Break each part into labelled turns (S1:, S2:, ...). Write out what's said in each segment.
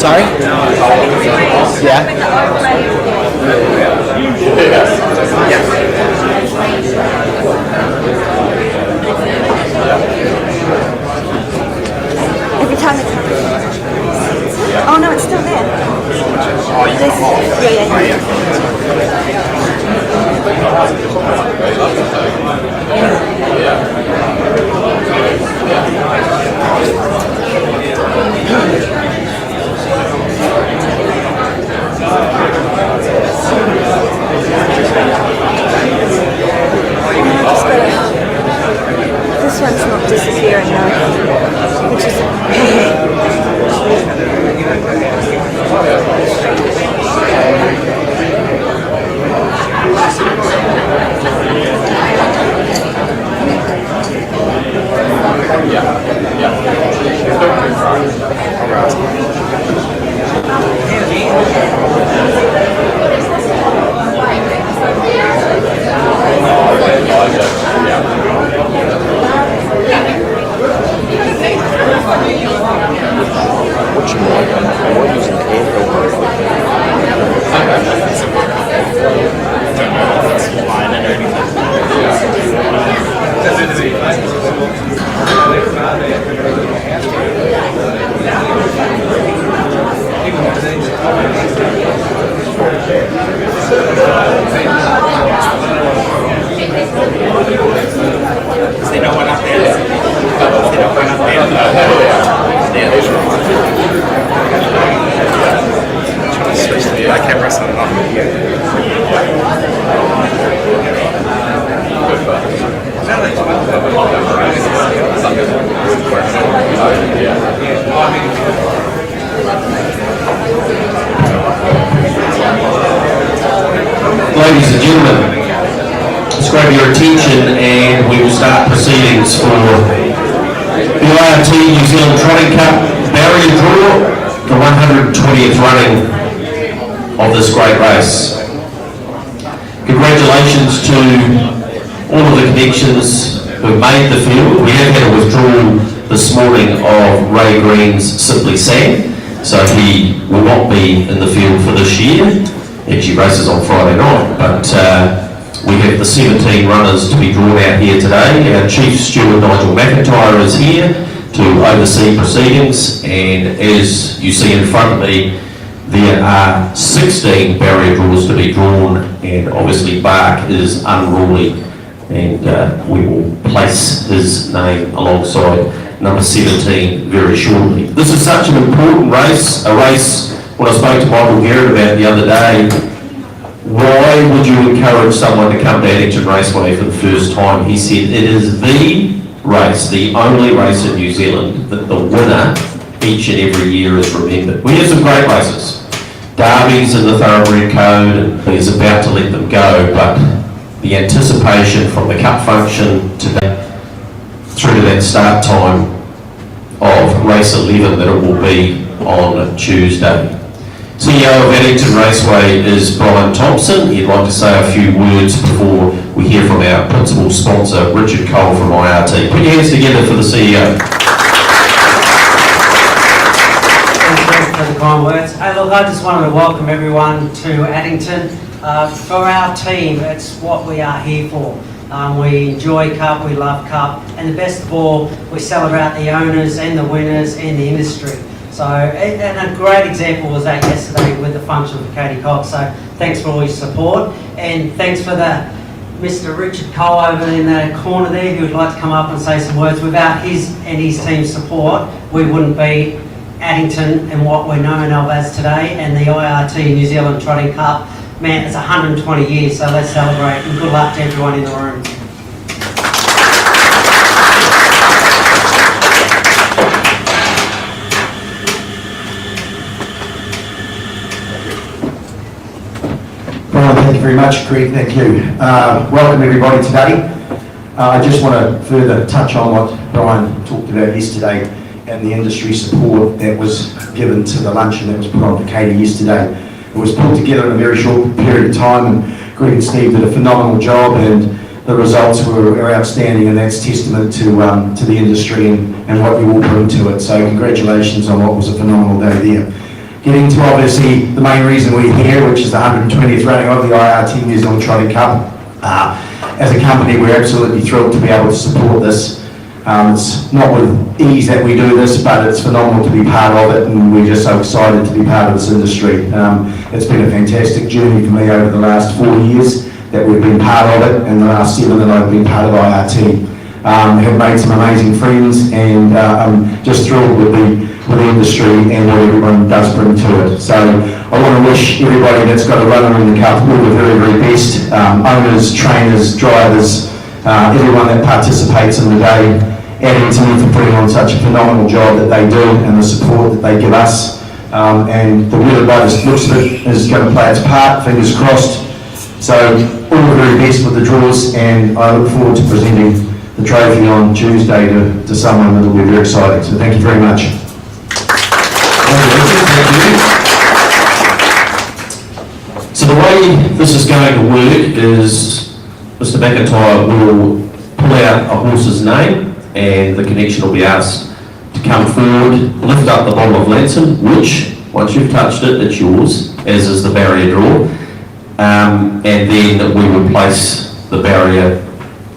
S1: Sorry? Yeah.
S2: Every time it comes. Oh no, it's still there. This, this one's not disappearing now, which is
S3: camera. Ladies and gentlemen, let's grab your attention and we will start proceedings for the IRT New Zealand Trotting Cup barrier draw, the 120th running of this great race. Congratulations to all of the connections who made the field. We have had a withdrawal this morning of Ray Green's Simply Sam, so he will not be in the field for this year. Actually races on Friday night, but we have the 17 runners to be drawn out here today. Our Chief Steward Nigel McIntyre is here to oversee proceedings, and as you see in front of me, there are 16 barrier draws to be drawn, and obviously Bark is unruly, and we will place his name alongside number 17 very shortly. This is such an important race, a race. When I spoke to Michael Garrett about the other day, why would you encourage someone to come to Addington Raceway for the first time? He said it is the race, the only race in New Zealand that the winner each and every year is remembered. We have some great races. Derby's in the Thoroughbred Code, and he's about to let them go, but the anticipation from the Cup function today through to that start time of race 11 that it will be on Tuesday. CEO of Addington Raceway is Brian Thompson. He'd like to say a few words before we hear from our principal sponsor, Richard Cole from IRT. Put your hands together for the CEO.
S4: Thanks for the kind words. Hey, look, I just wanted to welcome everyone to Addington. For our team, it's what we are here for. We enjoy Cup, we love Cup, and the best of all, we celebrate the owners and the winners and the industry. So, and a great example was that yesterday with the function for Katie Cox. So, thanks for all your support, and thanks for the Mr. Richard Cole over in the corner there who would like to come up and say some words. Without his and his team's support, we wouldn't be Addington and what we're known of as today, and the IRT New Zealand Trotting Cup. Man, it's 120 years, so let's celebrate, and good luck to everyone in the room.
S1: Thank you very much, Greg. Thank you. Welcome everybody today. I just want to further touch on what Brian talked about yesterday and the industry support that was given to the luncheon that was put on for Katie yesterday. It was put together in a very short period of time, and Greg and Steve did a phenomenal job, and the results were outstanding, and that's testament to the industry and what you all bring to it. So congratulations on what was a phenomenal day there. Getting to obviously the main reason we're here, which is the 120th running of the IRT New Zealand Trotting Cup. As a company, we're absolutely thrilled to be able to support this. It's not with ease that we do this, but it's phenomenal to be part of it, and we're just so excited to be part of this industry. It's been a fantastic journey for me over the last 4 years that we've been part of it, and the last 7 that I've been part of IRT. Have made some amazing friends, and I'm just thrilled with the industry and what everyone does bring to it. So I want to wish everybody that's got a runner in the cup all the very, very best. Owners, trainers, drivers, everyone that participates in the day. Addington for putting on such a phenomenal job that they do, and the support that they give us. And the weather by the looks of it is going to play its part, fingers crossed. So all the very best with the draws, and I look forward to presenting the trophy on Tuesday to someone that will be very exciting. So thank you very much.
S3: So the way this is going to work is Mr. McIntyre will pull out a horse's name, and the connection will be asked to come forward, lift up the bottle of Lanson, which, once you've touched it, it's yours, as is the barrier draw. And then we will place the barrier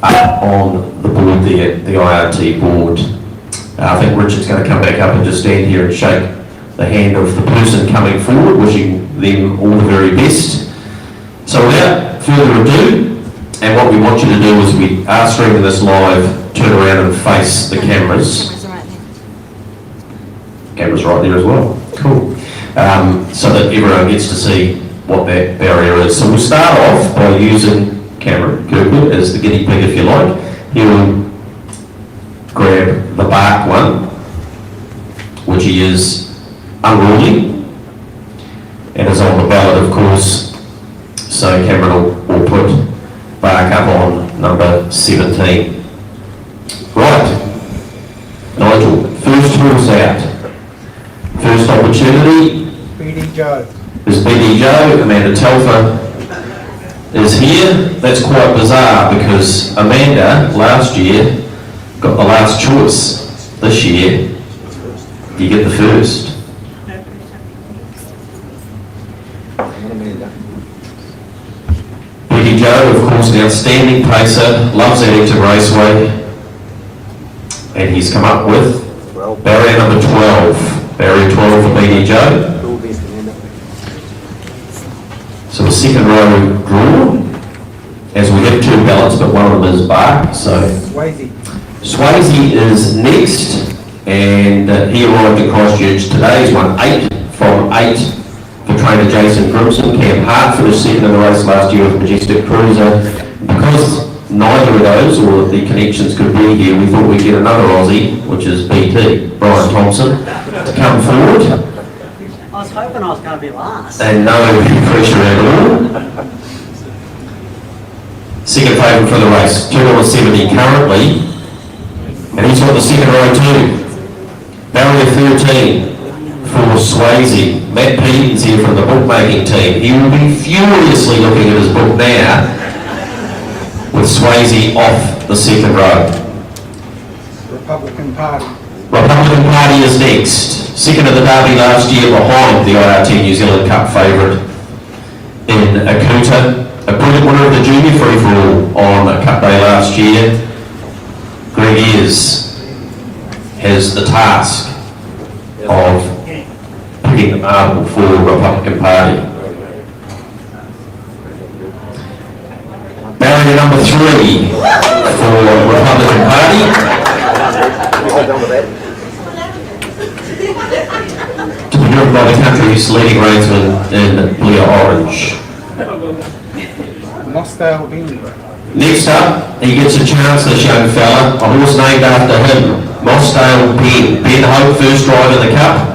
S3: up on the board there, the IRT board. I think Richard's going to come back up and just stand here and shake the hand of the person coming forward, wishing them all the very best. So without further ado, and what we want you to do is we are streaming this live, turn around and face the cameras. Cameras right there as well. Cool. So that everyone gets to see what that barrier is. So we'll start off by using Cameron Kirkwood as the guinea pig, if you like. He'll grab the bark one, which he is unruly, and is on the ballot, of course. So Cameron will put bark up on number 17. Right, Nigel, first horse out. First opportunity
S5: BD Joe.
S3: is BD Joe. Amanda Telfer is here. That's quite bizarre because Amanda last year got the last choice. This year, you get the first. BD Joe, of course, an outstanding pacer, loves Addington Raceway, and he's come up with barrier number 12. Barrier 12 for BD Joe. So the second row draw, as we have two ballots, but one of them is bark. So Swayze is next, and he arrived in Christchurch today. He's won 8 from 8 for trainer Jason Grimson. Cam Hart finished second in the race last year with Majestic Cruiser. Because neither of those, or the connections could be here, we thought we'd get another Aussie, which is BT, Brian Thompson, to come forward.
S4: I was hoping I was going to be last.
S3: And no pressure at all. Second favourite for the race, $2.70 currently, and he's got the second row too. Barrier 13 for Swayze. Matt Peden's here from the bookmaking team. He will be furiously looking at his book now with Swayze off the second row.
S5: Republican Party.
S3: Republican Party is next. Second of the Derby last year behind the IRT New Zealand Cup favourite in Akuta. A brilliant winner of the junior free-for-all on Cup Day last year. Greg Ayres has the task of picking the marble for Republican Party. Barrier number 3 for Republican Party. To be driven by the country's leading reinsman in Blair Orange.
S5: Mosdale Bean.
S3: Next up, he gets a chance, this young fella, a horse named after him, Mosdale Ben. Ben Hope, first ride in the Cup.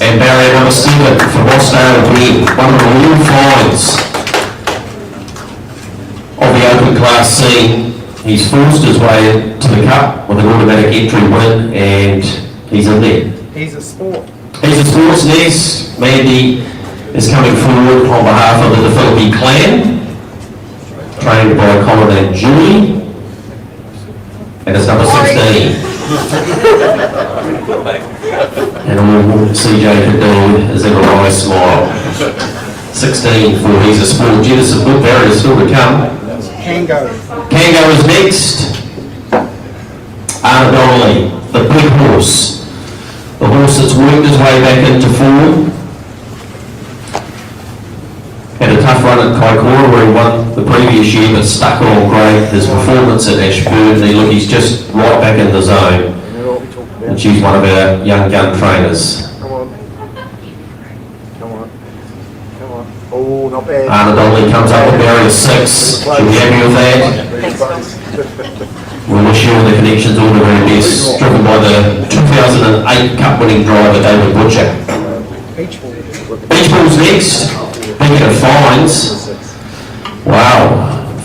S3: And barrier number 7 for Mosdale Ben, one of the real finds of the open class scene. He's forced his way to the Cup with an automatic entry win, and he's in there.
S5: He's a sport.
S3: He's a sports next. Mandy is coming forward on behalf of the De Philippi clan, trained by Colin and Julie, and it's number 16. And all CJ could do is have a wry smile. 16 for He's a Sport. Gee, there's some good barriers still to come.
S5: Kango.
S3: Kango is next. Arnold Donnelly, the big horse. The horse that's worked his way back into form. Had a tough run at Kaikoura where he won the previous year, but stuck on great. His performance at Ashburn, he's just right back in the zone. And she's one of our young gun trainers.
S6: Come on. Oh, not bad.
S3: Arnold Donnelly comes up with barrier 6. She'll be happy with that. We wish you all the connections all the very best. Driven by the 2008 Cup winning driver David Butcher.
S5: Beach Ball.
S3: Beach Ball's next. Speaking of fines, wow,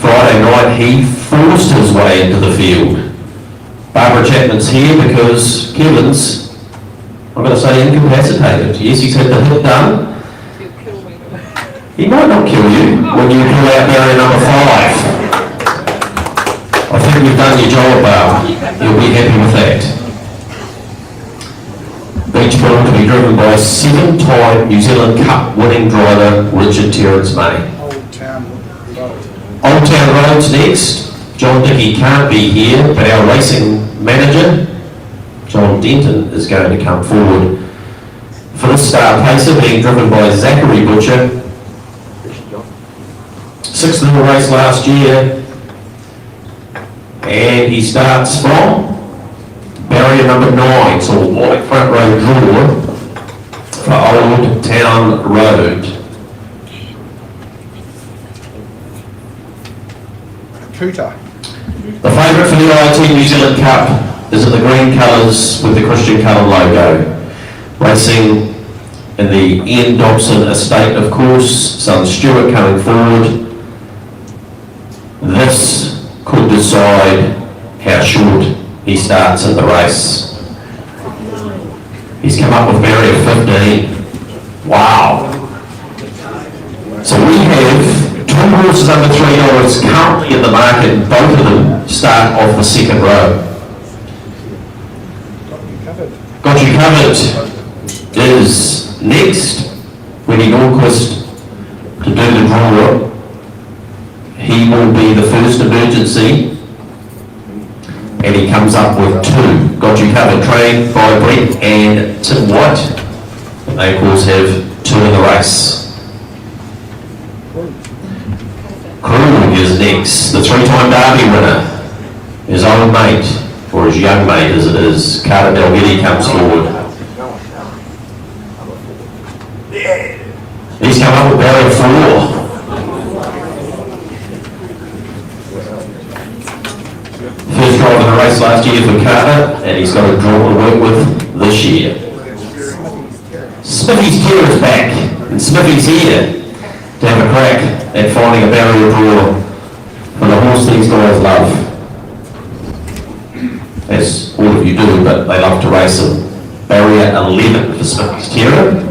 S3: Friday night he forced his way into the field. Barbara Chapman's here because Kevin's, I'm going to say, incapacitated. Yes, he's had the hit done. He might not kill you when you pull out barrier number 5. I think you've done your job, Barb. You'll be happy with that. Beach Ball to be driven by 7-time New Zealand Cup winning driver Richard Terrence May.
S5: Old Town Road.
S3: Old Town Road's next. John Dickey can't be here, but our racing manager, John Denton, is going to come forward for the star pacer, being driven by Zachary Butcher. 6th in the race last year, and he starts from barrier number 9, so wide front row draw for Old Town Road.
S5: Cooter.
S3: The favourite for the IRT New Zealand Cup is in the green colours with the Christian Colour logo. Racing in the Ian Dobson estate, of course, son Stuart coming forward. This could decide how short he starts in the race. He's come up with barrier 15. Wow. So we have two horses under $3 currently in the market, and both of them start off the second row. Got You Covered is next. Winnie Norquist to do the draw. He will be the first emergency, and he comes up with two. Got You Covered, trained by Brett and Tim White. They of course have two in the race. Crew is next, the three-time Derby winner. His old mate, or his young mate as it is, Carter Delgatti comes forward. He's come up with barrier 4. First drive in the race last year for Carter, and he's got a draw to work with this year. Smithy's Gear is back, and Smithy's here to have a crack at finding a barrier draw for the horse these guys love. As all of you do, but they love to race him. Barrier 11 for Smithy's Terror.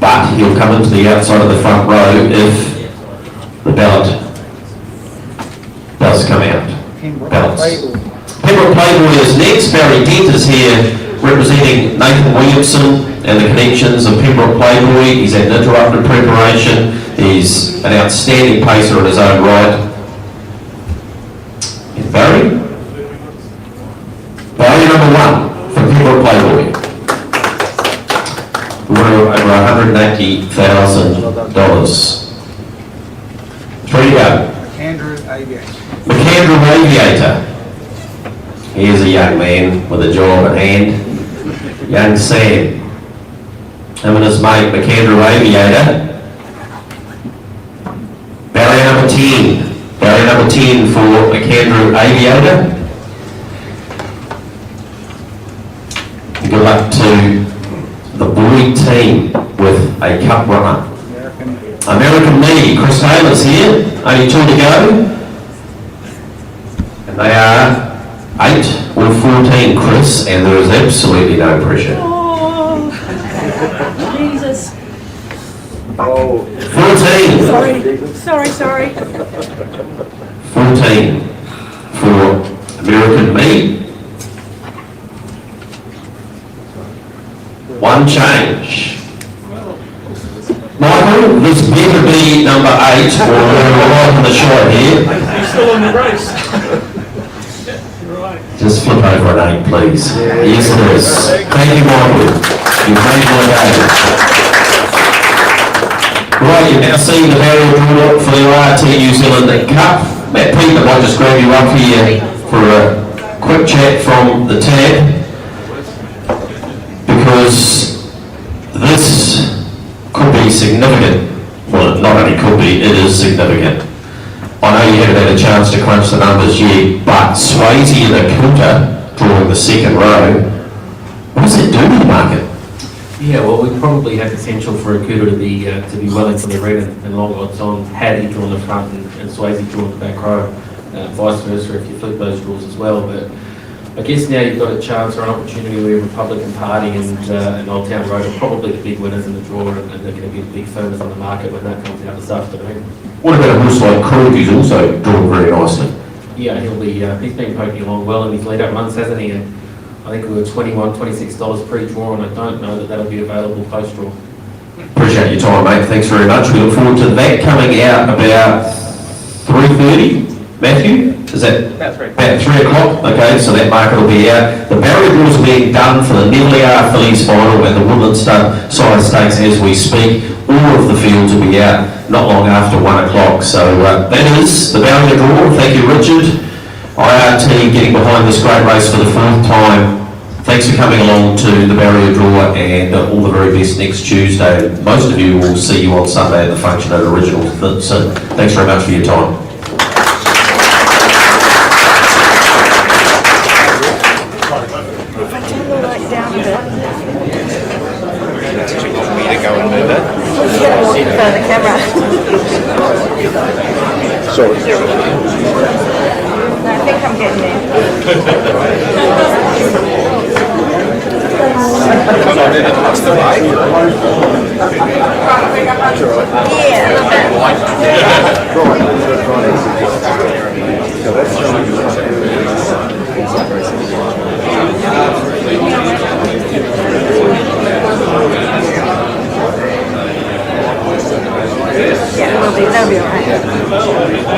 S3: But he'll come into the outside of the front row if the ballot does come out. Ballots. Pembroke Playboy is next. Barry Dent is here representing Nathan Williamson and the connections of Pembroke Playboy. He's had uninterrupted preparation. He's an outstanding pacer in his own right. And Barry number 1 for Pembroke Playboy. We're over $180,000. 3 to go.
S5: Andrew Aviator.
S3: McAndrew Aviator. Here's a young man with a job at hand. Young Sam. Him and his mate, McAndrew Aviator. Barrier number 10. Barrier number 10 for McAndrew Aviator. Good luck to the boy team with a cup runner. American Me, Chris Taylor's here, only 2 to go. And they are 8 or 14, Chris, and there is absolutely no pressure.
S2: Oh, Jesus.
S3: 14.
S2: Sorry.
S3: 14 for American Me. 1 change. Michael, this better be number 8 or we're right in the shot here.
S7: You're still in the race.
S3: Just flip over an 8, please. Yes, it is. Thank you, Michael. You've made my day. Right, you've now seen the barrier draw for the IRT New Zealand Cup. Matt Peter might just grab you up here for a quick chat from the tab, because this could be significant. Well, not only could be, it is significant. I know you haven't had a chance to crunch the numbers yet, but Swayze and Akuta drawing the second row, what does it do to the market?
S8: Yeah, well, we probably have potential for Akuta to be Wellington the red and long odds on had he drawn the front and Swayze drawn the back row. Vice versa if you flip those draws as well. But I guess now you've got a chance or an opportunity where Republican Party and Old Town Road are probably the big winners in the draw, and they're going to be the big firms on the market when that comes out this afternoon.
S3: What about a horse like Krug, who's also drawn very nicely?
S8: Yeah, he's been poking along well in his lead-up months, hasn't he? And I think we were $21, $26 pre-draw, and I don't know that that'll be available post-draw.
S3: Appreciate your time, mate. Thanks very much. We look forward to that coming out about 3:30. Matthew, is that?
S8: About 3.
S3: About 3 o'clock. Okay, so that market will be out. The barrier draws are being done for the Nibbly Fillies final and the Woodland Stud Size Stakes as we speak. All of the fields will be out not long after 1 o'clock. So that is the barrier draw. Thank you, Richard. IRT getting behind this great race for the 4th time Thanks for coming along to the barrier draw, and all the very best next Tuesday. Most of you will see you on Sunday at the function at Original. So thanks very much for your time.
S2: If I turn the light down a bit.
S6: Do you want me to go and move it?
S2: Yeah, walk in front of the camera.
S6: Sorry.
S2: No, I think I'm getting there.
S6: That's the way.
S2: Yeah, a little bit. Yeah, we'll be, that'll be all right.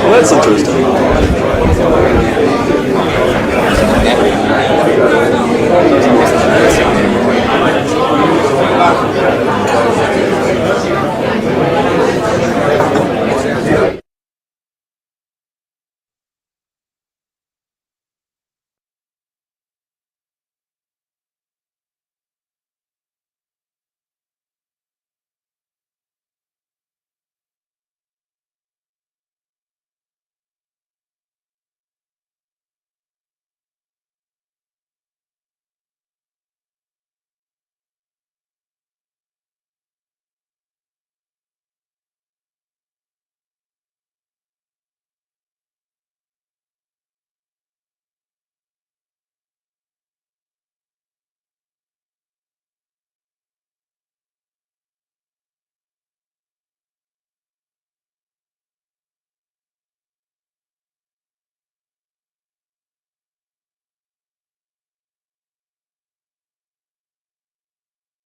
S6: Well, that's interesting.